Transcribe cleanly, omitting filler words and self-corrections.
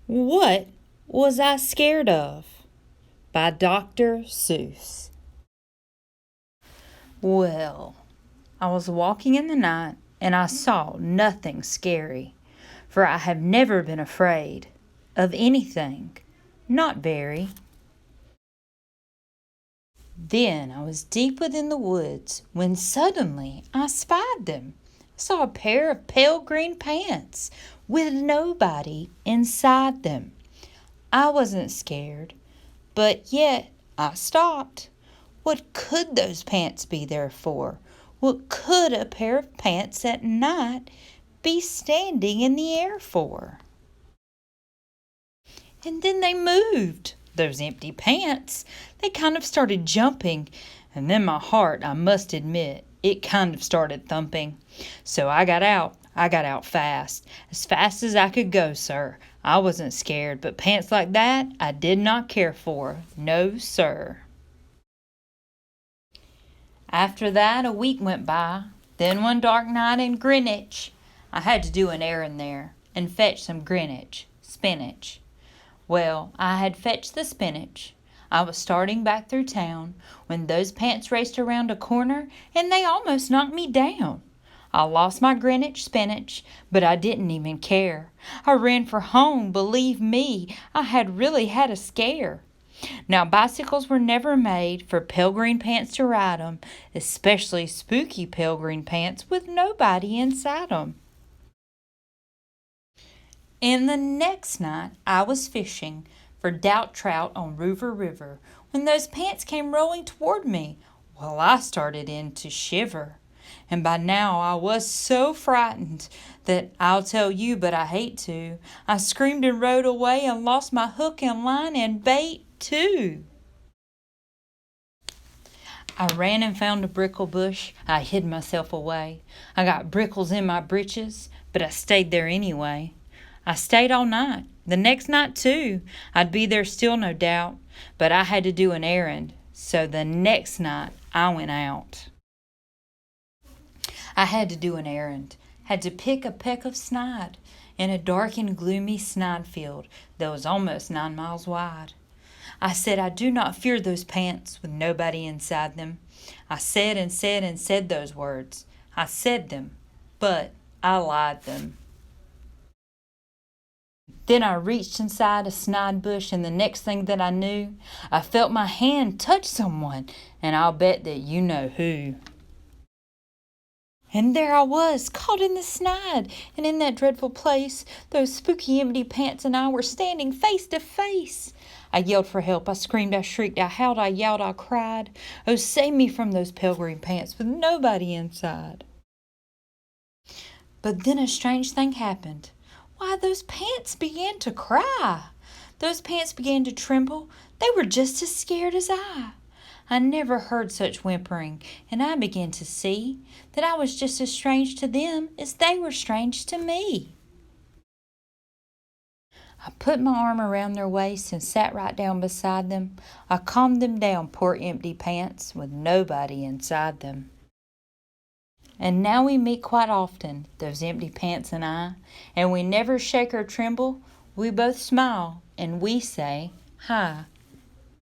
What was I scared of? By Dr. Seuss. Well, I was walking in the night and I saw nothing scary, for I have never been afraid of anything, not very. Then I was deep within the woods when suddenly I spied them. I saw a pair of pale green pants with nobody inside them. I wasn't scared, but yet I stopped. What could those pants be there for? What could a pair of pants at night be standing in the air for? And then they moved, those empty pants. They kind of started jumping, and then my heart, I must admit, it kind of started thumping. So I got out. I got out fast as I could go, sir. I wasn't scared, but pants like that I did not care for. No, sir. After that, a week went by. Then one dark night in Greenwich, I had to do an errand there and fetch some Greenwich spinach. Well, I had fetched the spinach. I was starting back through town when those pants raced around a corner and they almost knocked me down. I lost my Greenwich spinach, but I didn't even care. I ran for home, believe me, I had really had a scare. Now, bicycles were never made for pale green pants to ride 'em, especially spooky pale green pants with nobody inside 'em. And the next night I was fishing for doubt trout on Rover River when those pants came rolling toward me. Well, I started in to shiver. And by now I was so frightened that I'll tell you, but I hate to. I screamed and rode away and lost my hook and line and bait too. I ran and found a brickle bush. I hid myself away. I got brickles in my britches, but I stayed there anyway. I stayed all night. The next night, too. I'd be there still, no doubt. But I had to do an errand. So the next night, I went out. I had to do an errand. Had to pick a peck of snide in a dark and gloomy snide field that was almost 9 miles wide. I said, I do not fear those pants with nobody inside them. I said and said and said those words. I said them, but I lied them. Then I reached inside a snide bush, and the next thing that I knew, I felt my hand touch someone, and I'll bet that you know who. And there I was, caught in the snide, and in that dreadful place, those spooky empty pants and I were standing face to face. I yelled for help, I screamed, I shrieked, I howled, I yelled, I cried. Oh, save me from those pale green pants with nobody inside. But then a strange thing happened. Why, those pants began to cry. Those pants began to tremble. They were just as scared as I. I never heard such whimpering, and I began to see that I was just as strange to them as they were strange to me. I put my arm around their waists and sat right down beside them. I calmed them down, poor empty pants, with nobody inside them. And now we meet quite often, those empty pants and I, and we never shake or tremble. We both smile, and we say, hi.